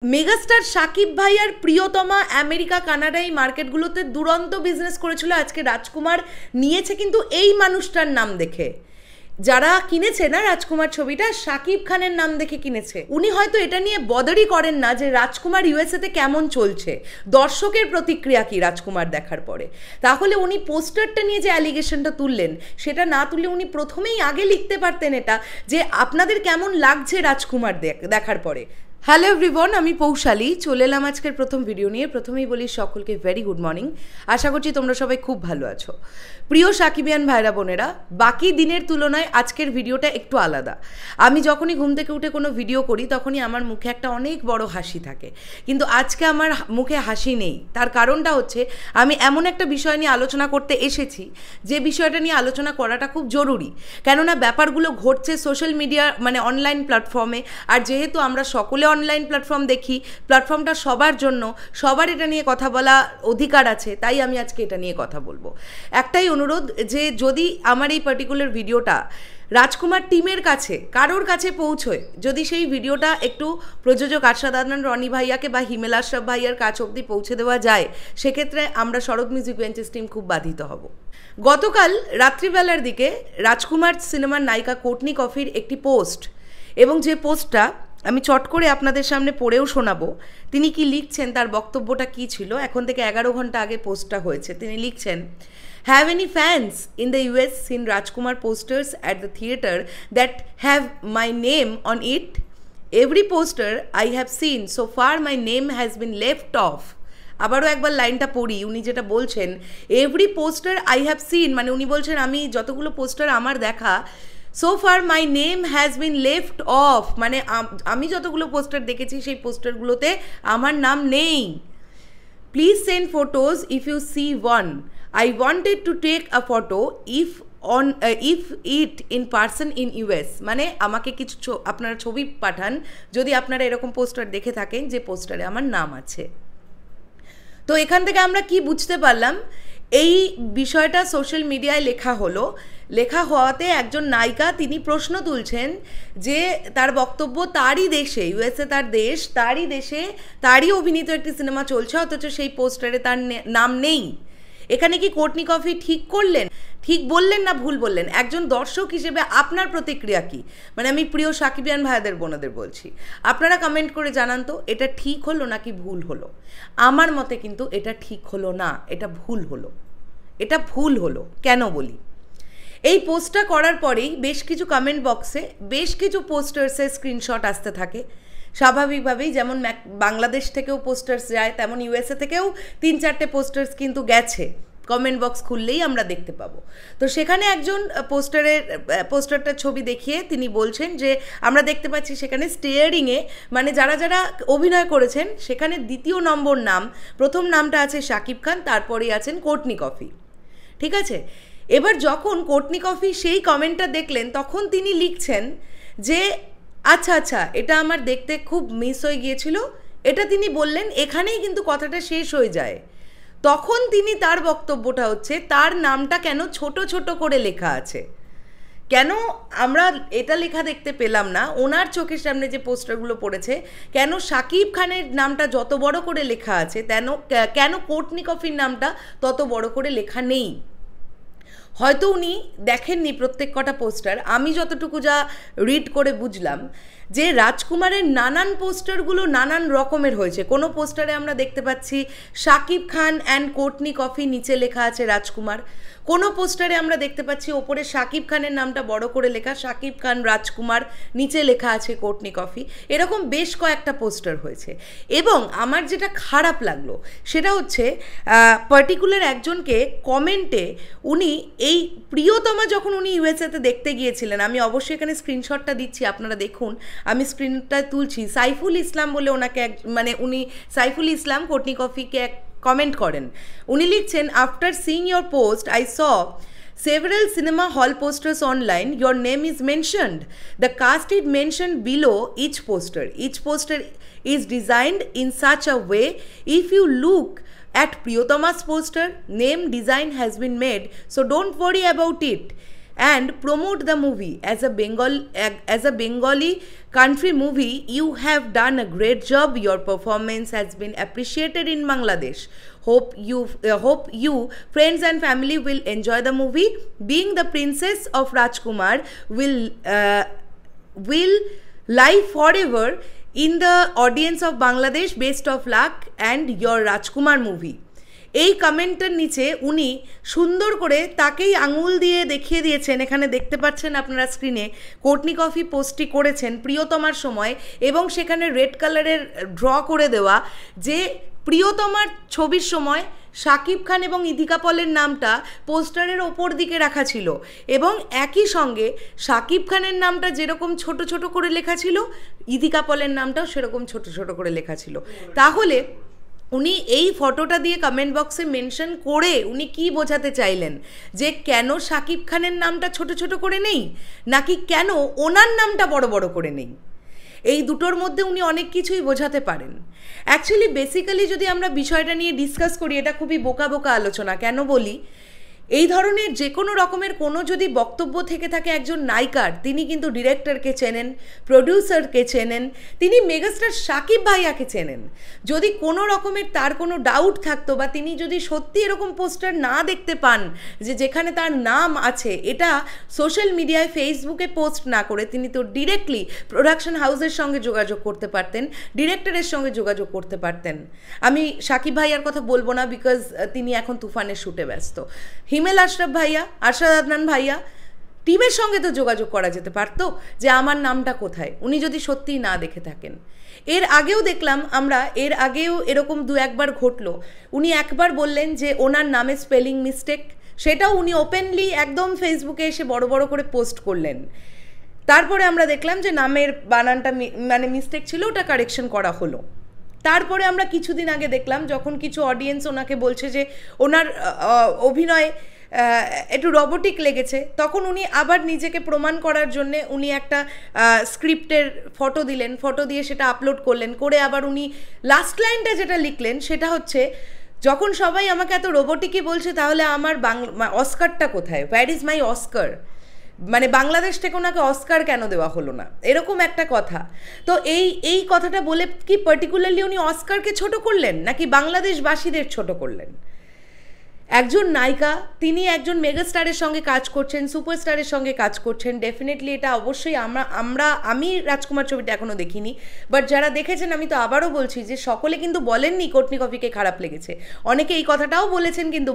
Megastar Shakib ভাই আর প্রিয়তমা America Canada এই মার্কেটগুলোতে দুরন্ত বিজনেস করেছিল। আজকে রাজকুমার নিয়েছে কিন্তু এই মানুষটার নাম দেখে। যারা কিনেছে না রাজকুমার ছবিটা, শাকিব খানের নাম দেখে কিনেছে। উনি হয়তো এটা নিয়ে বদারই করেন না যে রাজকুমার ইউএসএতে কেমন চলছে, দর্শকের প্রতিক্রিয়া কি রাজকুমার দেখার পরে। তাহলে উনি পোস্টারটা নিয়ে যে অ্যালিগেশনটা তুললেন, সেটা না তুলে উনি প্রথমেই আগে লিখতে পারতেন এটা যে আপনাদের কেমন লাগছে রাজকুমার দেখার পরে। হ্যালো এভরিওয়ান, আমি পৌশালী চলে এলাম আজকের প্রথম ভিডিও নিয়ে। প্রথমেই বলি সকলকে ভেরি গুড মর্নিং। আশা করছি তোমরা সবাই খুব ভালো আছো। প্রিয় সাকিবিয়ান ভাইরা বোনেরা, বাকি দিনের তুলনায় আজকের ভিডিওটা একটু আলাদা। আমি যখনই ঘুম থেকে উঠে কোনো ভিডিও করি তখনই আমার মুখে একটা অনেক বড় হাসি থাকে, কিন্তু আজকে আমার মুখে হাসি নেই। তার কারণটা হচ্ছে আমি এমন একটা বিষয় নিয়ে আলোচনা করতে এসেছি যে বিষয়টা নিয়ে আলোচনা করাটা খুব জরুরি। কেননা ব্যাপারগুলো ঘটছে সোশ্যাল মিডিয়া মানে অনলাইন প্ল্যাটফর্মে, আর যেহেতু আমরা সকলে অনলাইন প্ল্যাটফর্ম দেখি, প্ল্যাটফর্মটা সবার জন্য, সবার এটা নিয়ে কথা বলা অধিকার আছে, তাই আমি আজকে এটা নিয়ে কথা বলবো। একটাই অনুরোধ, যে যদি আমার এই পার্টিকুলার ভিডিওটা রাজকুমার টিমের কাছে কারোর কাছে পৌঁছয়, যদি সেই ভিডিওটা একটু প্রযোজক আরশাদ আদনান রনি ভাইয়াকে বা হিমেল আশরাফ ভাইয়ার কাছ অবধি পৌঁছে দেওয়া যায়, সেক্ষেত্রে আমরা শরৎ মিউজিক ভেঞ্চার্স টিম খুব বাধিত হব। গতকাল রাত্রিবেলার দিকে রাজকুমার সিনেমার নায়িকা কোর্টনি কফির একটি পোস্ট, এবং যে পোস্টটা আমি চট করে আপনাদের সামনে পড়েও শোনাবো তিনি কি লিখছেন, তার বক্তব্যটা কি ছিল। এখন থেকে 11 ঘন্টা আগে পোস্টটা হয়েছে। তিনি লিখছেন, have any fans in the US seen Rajkumar posters at the theatre that have my name on it? Every poster I have seen so far my name has been left off. আবারও একবার লাইনটা পড়ি, উনি যেটা বলছেন, every poster I have seen, মানে উনি বলছেন আমি যতগুলো পোস্টার আমার দেখা, so far my name has been left off, মানে আমি যতগুলো পোস্টার দেখেছি সেই পোস্টারগুলোতে আমার নাম নেই। Please send photos if you see one. I wanted to take a photo if it in person in US, মানে আমাকে কিছু আপনারা ছবি পাঠান যদি আপনারা এরকম পোস্টার দেখে থাকেন যে পোস্টারে আমার নাম আছে। তো এখান থেকে আমরা কি বুঝতে পারলাম, এই বিষয়টা সোশ্যাল মিডিয়ায় লেখা হলো। লেখা হওয়াতে একজন নায়িকা তিনি প্রশ্ন তুলছেন যে তার বক্তব্য, তারই দেশে, ইউএসএ তার দেশ, তারই দেশে তারই অভিনীত একটি সিনেমা চলছে, অথচ সেই পোস্টারে তার নাম নেই। এখানে কি কোর্টনি কফি ঠিক করলেন, ঠিক বললেন না ভুল বললেন? একজন দর্শক হিসেবে আপনার প্রতিক্রিয়া কি? মানে আমি প্রিয় সাকিবিয়ান ভাইদের বোনদের বলছি, আপনারা কমেন্ট করে জানান তো এটা ঠিক হলো নাকি ভুল হলো। আমার মতে কিন্তু এটা ঠিক হলো না, এটা ভুল হলো। এটা ভুল হলো কেন বলি, এই পোস্টটা করার পরেই বেশ কিছু কমেন্ট বক্সে বেশ কিছু পোস্টার্সের স্ক্রিনশট আসতে থাকে। স্বাভাবিকভাবেই যেমন বাংলাদেশ থেকেও পোস্টার্স যায়, তেমন ইউএসএ থেকেও 3-4টে পোস্টার্স কিন্তু গেছে। কমেন্ট বক্স খুললেই আমরা দেখতে পাবো। তো সেখানে একজন পোস্টারটার ছবি দেখিয়ে তিনি বলছেন যে আমরা দেখতে পাচ্ছি সেখানে স্টিয়ারিংয়ে, মানে যারা যারা অভিনয় করেছেন সেখানে দ্বিতীয় নম্বর নাম, প্রথম নামটা আছে শাকিব খান, তারপরেই আছেন কোর্টনি কফি। ঠিক আছে, এবার যখন কোর্টনি কফি সেই কমেন্টটা দেখলেন তখন তিনি লিখছেন যে আচ্ছা আচ্ছা এটা আমার দেখতে খুব মিস হয়ে গিয়েছিল, এটা তিনি বললেন, এখানেই কিন্তু কথাটা শেষ হয়ে যায়। তখন তিনি তার বক্তব্যটা হচ্ছে তার নামটা কেন ছোট ছোট করে লেখা আছে, কেন আমরা এটা লেখা দেখতে পেলাম না ওনার চোখের সামনে যে পোস্টারগুলো পড়েছে, কেন শাকিব খানের নামটা যত বড় করে লেখা আছে কেন কোর্টনি কফির নামটা তত বড় করে লেখা নেই। হয়তো উনি দেখেননি প্রত্যেক কটা পোস্টার। আমি যতটুকু যা রিড করে বুঝলাম যে রাজকুমারের নানান পোস্টারগুলো নানান রকমের হয়েছে। কোনো পোস্টারে আমরা দেখতে পাচ্ছি Shakib Khan and Courtney coffee, নিচে লেখা আছে রাজকুমার। কোনো পোস্টারে আমরা দেখতে পাচ্ছি ওপরে শাকিব খানের নামটা বড় করে লেখা শাকিব খান রাজকুমার, নিচে লেখা আছে কোর্টনি কফি। এরকম বেশ কয়েকটা পোস্টার হয়েছে। এবং আমার যেটা খারাপ লাগলো সেটা হচ্ছে পার্টিকুলার একজনকে কমেন্টে উনি এই প্রিয়তমা যখন উনি ইউএসএতে দেখতে গিয়েছিলেন, আমি অবশ্যই এখানে স্ক্রিনশটটা দিচ্ছি আপনারা দেখুন, আমি স্ক্রিনটা তুলছি। সাইফুল ইসলাম বলে ওনাকে মানে উনি সাইফুল ইসলাম কোর্টনি কফিকে কমেন্ট করেন। উনি লিখছেন, after seeing your post I saw several cinema hall posters online. Your name is mentioned. The cast is mentioned below each poster. Each poster is designed in such a way, if you look at Priyotoma's poster, name design has been made, so don't worry about it. and promote the movie as a Bengali country movie. You have done a great job. Your performance has been appreciated in Bangladesh. Hope you friends and family will enjoy the movie. Being the princess of Rajkumar will live forever in the audience of Bangladesh. Best of luck and your Rajkumar movie. এই কমেন্টের নিচে উনি সুন্দর করে তাকেই আঙুল দিয়ে দেখিয়ে দিয়েছেন, এখানে দেখতে পাচ্ছেন আপনারা স্ক্রিনে, কোর্টনি কফি পোস্টটি করেছেন প্রিয়তমার সময়, এবং সেখানে রেড কালারের ড্র করে দেওয়া যে প্রিয়তমার ছবির সময় শাকিব খান এবং ইদিকা পলের নামটা পোস্টারের ওপর দিকে রাখা ছিল, এবং একই সঙ্গে শাকিব খানের নামটা যেরকম ছোট ছোট করে লেখা ছিল, ইদিকা পলের নামটাও সেরকম ছোট ছোট করে লেখা ছিল। তাহলে উনি এই ফটোটা দিয়ে কমেন্ট বক্সে মেনশন করে উনি কি বোঝাতে চাইলেন, যে কেন শাকিব খানের নামটা ছোট ছোট করে নেই, নাকি কেন ওনার নামটা বড় বড় করে নেই? এই দুটোর মধ্যে উনি অনেক কিছুই বোঝাতে পারেন। অ্যাকচুয়ালি বেসিক্যালি যদি আমরা বিষয়টা নিয়ে ডিসকাস করি, এটা খুবই বোকা বোকা আলোচনা। কেন বলি, এই ধরনের যে কোনো রকমের কোনো যদি বক্তব্য থেকে থাকে একজন নায়িকার, তিনি কিন্তু ডিরেক্টরকে চেনেন, প্রডিউসারকে চেনেন, তিনি মেগাস্টার শাকিব ভাইয়াকে চেনেন। যদি কোনো রকমের তার কোনো ডাউট থাকতো, বা তিনি যদি সত্যি এরকম পোস্টার না দেখতে পান যে যেখানে তার নাম আছে, এটা সোশ্যাল মিডিয়ায় ফেসবুকে পোস্ট না করে তিনি তো ডিরেক্টলি প্রোডাকশন হাউসের সঙ্গে যোগাযোগ করতে পারতেন, ডিরেক্টরের সঙ্গে যোগাযোগ করতে পারতেন। আমি শাকিব ভাইয়ার কথা বলবো না, বিকজ তিনি এখন তুফানের শ্যুটে ব্যস্ত। হিমেল আশরাফ ভাইয়া, আরশাদ আদনান ভাইয়া, টিমের সঙ্গে তো যোগাযোগ করা যেতে পারতো যে আমার নামটা কোথায়, উনি যদি সত্যিই না দেখে থাকেন। এর আগেও দেখলাম আমরা, এর আগেও এরকম দু একবার ঘটলো। উনি একবার বললেন যে ওনার নামে স্পেলিং মিস্টেক, সেটাও উনি ওপেনলি একদম ফেসবুকে এসে বড় বড় করে পোস্ট করলেন। তারপরে আমরা দেখলাম যে নামের বানানটা মানে মিস্টেক ছিল, ওটা কারেকশন করা হলো। তারপরে আমরা কিছুদিন আগে দেখলাম যখন কিছু অডিয়েন্স ওনাকে বলছে যে ওনার অভিনয় একটু রোবোটিক লেগেছে, তখন উনি আবার নিজেকে প্রমাণ করার জন্যে উনি একটা স্ক্রিপ্টের ফটো দিলেন, ফটো দিয়ে সেটা আপলোড করলেন, করে আবার উনি লাস্ট লাইনটা যেটা লিখলেন সেটা হচ্ছে, যখন সবাই আমাকে এত রোবোটিকই বলছে, তাহলে আমার অস্কারটা কোথায়, হোয়ার ইজ মাই অস্কার, মানে বাংলাদেশ থেকে ওনাকে অস্কার কেন দেওয়া হলো না, এরকম একটা কথা। তো এই কথাটা বলে কি পার্টিকুলারলি উনি অস্কারকে ছোট করলেন, নাকি বাংলাদেশবাসীদের ছোট করলেন? একজন নায়িকা, তিনি একজন মেগাস্টারের সঙ্গে কাজ করছেন, সুপারস্টারের সঙ্গে কাজ করছেন, ডেফিনেটলি এটা অবশ্যই আমি রাজকুমার ছবিটা এখনও দেখিনি, বাট যারা দেখেছেন, আমি তো আবারও বলছি যে সকলে কিন্তু বলেননি কোর্টনি কফিকে খারাপ লেগেছে। অনেকে এই কথাটাও বলেছেন, কিন্তু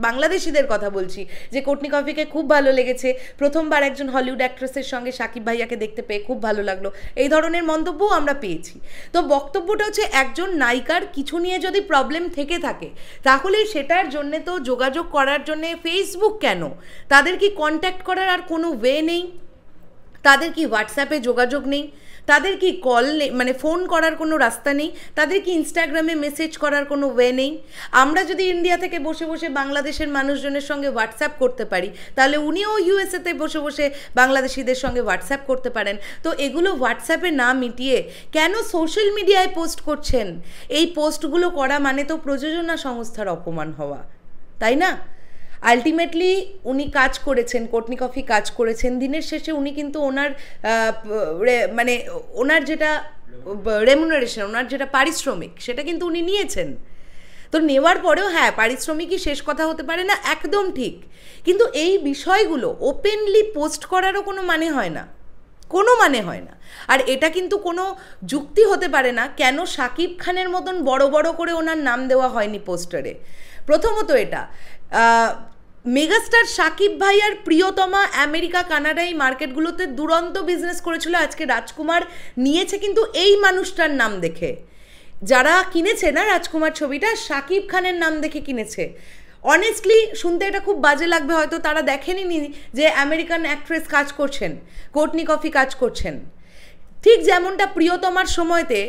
বাংলাদেশিদের কথা বলছি, যে কোর্টনি কফিকে খুব ভালো লেগেছে, প্রথমবার একজন হলিউড অ্যাক্ট্রেসের সঙ্গে শাকিব ভাইয়াকে দেখতে পেয়ে খুব ভালো লাগলো, এই ধরনের মন্তব্যও আমরা পেয়েছি। তো বক্তব্যটা হচ্ছে, একজন নায়িকার কিছু নিয়ে যদি প্রবলেম থেকে থাকে, তাহলে সেটার জন্য তো যোগাযোগ করার জন্য ফেসবুক কেন? তাদের কি কন্ট্যাক্ট করার আর কোনো ওয়ে নেই? তাদের কি হোয়াটসঅ্যাপে যোগাযোগ নেই? তাদের কি কল নেই, মানে ফোন করার কোনো রাস্তা নেই? তাদের কি ইনস্টাগ্রামে মেসেজ করার কোনো ওয়ে নেই? আমরা যদি ইন্ডিয়া থেকে বসে বসে বাংলাদেশের মানুষজনের সঙ্গে হোয়াটসঅ্যাপ করতে পারি, তাহলে উনিও ইউএসএতে বসে বসে বাংলাদেশিদের সঙ্গে হোয়াটসঅ্যাপ করতে পারেন। তো এগুলো হোয়াটসঅ্যাপে না মিটিয়ে কেন সোশ্যাল মিডিয়ায় পোস্ট করছেন? এই পোস্টগুলো করা মানে তো প্রযোজনা সংস্থার অপমান হওয়া, তাই না? আলটিমেটলি উনি কাজ করেছেন, কোর্টনি কফি কাজ করেছেন, দিনের শেষে উনি কিন্তু মানে ওনার যেটা রেমুনারেশন, ওনার যেটা পারিশ্রমিক, সেটা কিন্তু উনি নিয়েছেন। তো নেওয়ার পরেও হ্যাঁ, পারিশ্রমিকই শেষ কথা হতে পারে না, একদম ঠিক, কিন্তু এই বিষয়গুলো ওপেনলি পোস্ট করারও কোনো মানে হয় না, কোনো মানে হয় না। আর এটা কিন্তু কোনো যুক্তি হতে পারে না কেন শাকিব খানের মতন বড় বড় করে ওনার নাম দেওয়া হয়নি পোস্টারে। প্রথমত এটা মেগাস্টার শাকিব ভাইয়ার প্রিয়তমা আমেরিকা, কানাডা, এই মার্কেটগুলোতে দুরন্ত বিজনেস করেছিল, আজকে রাজকুমার নিয়েছে কিন্তু এই মানুষটার নাম দেখে। যারা কিনেছে না রাজকুমার ছবিটা, শাকিব খানের নাম দেখে কিনেছে। অনেস্টলি শুনতে এটা খুব বাজে লাগবে হয়তো, তারা দেখেনি যে আমেরিকান অ্যাক্ট্রেস কাজ করছেন, কোর্টনি কফি কাজ করছেন। ঠিক যেমনটা প্রিয়তমার সময়তে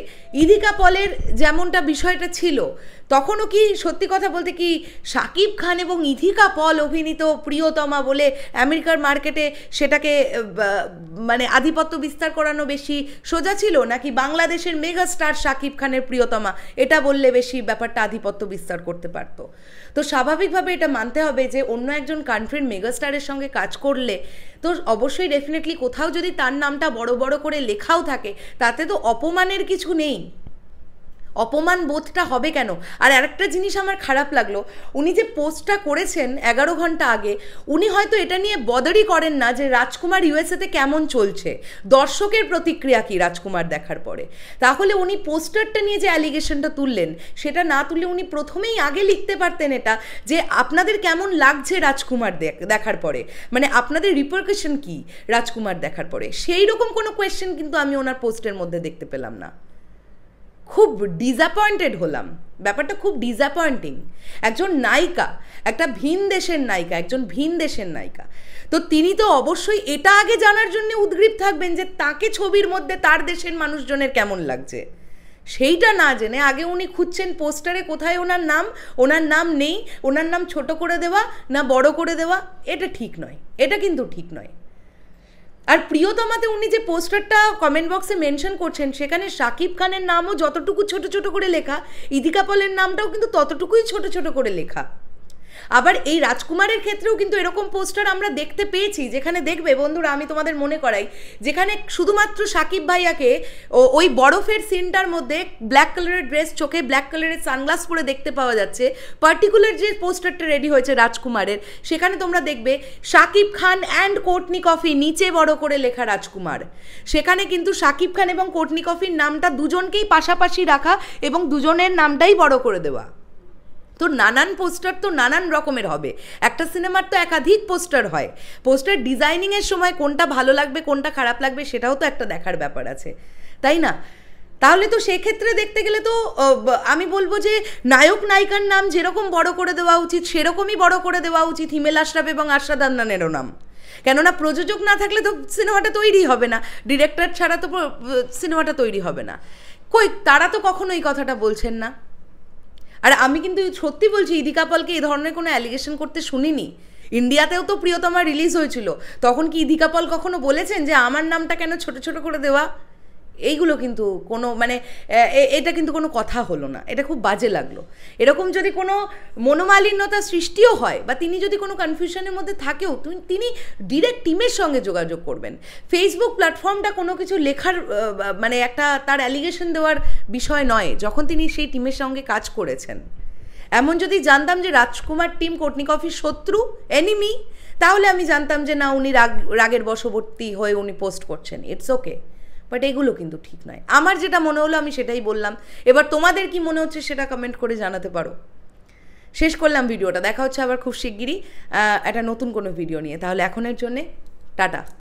ইদিকা পলের যেমনটা বিষয়টা ছিল, তখনও কি সত্যি কথা বলতে কি শাকিব খান এবং ইথিকা পল অভিনীত প্রিয়তমা বলে আমেরিকার মার্কেটে সেটাকে মানে আধিপত্য বিস্তার করানো বেশি সোজা ছিল, নাকি বাংলাদেশের মেগা স্টার শাকিব খানের প্রিয়তমা এটা বললে বেশি ব্যাপারটা আধিপত্য বিস্তার করতে পারতো? তো স্বাভাবিকভাবে এটা মানতে হবে যে অন্য একজন কান্ট্রির মেগা স্টারের সঙ্গে কাজ করলে তো অবশ্যই ডেফিনেটলি কোথাও যদি তার নামটা বড় বড় করে লেখাও থাকে তাতে তো অপমানের কিছু নেই, অপমান বোধটা হবে কেন? আর আরেকটা জিনিস আমার খারাপ লাগলো, উনি যে পোস্টটা করেছেন 11 ঘন্টা আগে, উনি হয়তো এটা নিয়ে বদারই করেন না যে রাজকুমার ইউএসএতে কেমন চলছে, দর্শকের প্রতিক্রিয়া কি রাজকুমার দেখার পরে। তাহলে উনি পোস্টারটা নিয়ে যে অ্যালিগেশনটা তুললেন সেটা না তুলে উনি প্রথমেই আগে লিখতে পারতেন এটা যে আপনাদের কেমন লাগছে রাজকুমার দেখার পরে, মানে আপনাদের রিপারকাশন কি রাজকুমার দেখার পরে। সেই রকম কোনো কোয়েশ্চেন কিন্তু আমি ওনার পোস্টের মধ্যে দেখতে পেলাম না। খুব ডিসঅ্যাপয়েন্টেড হলাম, ব্যাপারটা খুব ডিসঅ্যাপয়েন্টিং। একজন নায়িকা, একটা ভিন দেশের নায়িকা, একজন ভিন দেশের নায়িকা, তো তিনি তো অবশ্যই এটা আগে জানার জন্য উদগ্রীব থাকবেন যে তাকে ছবির মধ্যে তার দেশের মানুষজনের কেমন লাগছে। সেইটা না জেনে আগে উনি খুঁজছেন পোস্টারে কোথায় ওনার নাম নেই, ওনার নাম ছোট করে দেওয়া না বড় করে দেওয়া, এটা ঠিক নয়, এটা কিন্তু ঠিক নয়। আর প্রিয়তমাতে উনি যে পোস্টারটা কমেন্ট বক্সে মেনশন করছেন সেখানে শাকিব খানের নামও যতটুকু ছোট ছোট করে লেখা, ইথিকা পলের নামটাও কিন্তু ততটুকুই ছোট ছোট করে লেখা। আবার এই রাজকুমারের ক্ষেত্রেও কিন্তু এরকম পোস্টার আমরা দেখতে পেয়েছি, যেখানে দেখবে বন্ধুরা আমি তোমাদের মনে করাই, যেখানে শুধুমাত্র শাকিব ভাইয়াকে ওই বরফের সিনটার মধ্যে ব্ল্যাক কালারের ড্রেস, চোখে ব্ল্যাক কালারের সানগ্লাস পরে দেখতে পাওয়া যাচ্ছে। পার্টিকুলার যে পোস্টারটা রেডি হয়েছে রাজকুমারের, সেখানে তোমরা দেখবে Shakib Khan and Courtney coffee, নিচে বড় করে লেখা রাজকুমার। সেখানে কিন্তু শাকিব খান এবং কোর্টনি কফির নামটা দুজনকেই পাশাপাশি রাখা এবং দুজনের নামটাই বড় করে দেওয়া। তো নানান পোস্টার তো নানান রকমের হবে, একটা সিনেমার তো একাধিক পোস্টার হয়, পোস্টার ডিজাইনিংয়ের সময় কোনটা ভালো লাগবে কোনটা খারাপ লাগবে সেটাও তো একটা দেখার ব্যাপার আছে, তাই না? তাহলে তো সেক্ষেত্রে দেখতে গেলে তো আমি বলবো যে নায়ক নায়িকার নাম যেরকম বড় করে দেওয়া উচিত সেরকমই বড় করে দেওয়া উচিত হিমেল আশরাফ এবং আশরাদ আদনানেরও নাম। কেননা প্রযোজক না থাকলে তো সিনেমাটা তৈরি হবে না, ডিরেক্টর ছাড়া তো সিনেমাটা তৈরি হবে না। কই তারা তো কখনো এই কথাটা বলছেন না। আর আমি কিন্তু সত্যি বলছি, ইথিকা পলকে এই ধরনের কোনো অ্যালিগেশন করতে শুনিনি। ইন্ডিয়াতেও তো প্রিয়তমা রিলিজ হয়েছিল, তখন কি ইথিকা পল কখনো বলেছেন যে আমার নামটা কেন ছোট ছোট করে দেওয়া? এইগুলো কিন্তু কোনো মানে এটা কিন্তু কোনো কথা হলো না, এটা খুব বাজে লাগলো। এরকম যদি কোনো মনোমালিন্যতা সৃষ্টিও হয় বা তিনি যদি কোনো কনফিউশনের মধ্যে থাকেও, তিনি ডিরেক্ট টিমের সঙ্গে যোগাযোগ করবেন। ফেসবুক প্ল্যাটফর্মটা কোনো কিছু লেখার মানে একটা তার অ্যালিগেশন দেওয়ার বিষয় নয় যখন তিনি সেই টিমের সঙ্গে কাজ করেছেন। এমন যদি জানতাম যে রাজকুমার টিম কোর্টনি কফির শত্রু, এনিমি, তাহলে আমি জানতাম যে না উনি রাগের বশবর্তী হয়ে উনি পোস্ট করছেন, ইটস ওকে। বাট এগুলো কিন্তু ঠিক নয়। আমার যেটা মনে হলো আমি সেটাই বললাম, এবার তোমাদের কি মনে হচ্ছে সেটা কমেন্ট করে জানাতে পারো। শেষ করলাম ভিডিওটা, দেখা হচ্ছে আবার খুব শিগগিরই একটা নতুন কোনো ভিডিও নিয়ে। তাহলে এখনের জন্যে টাটা।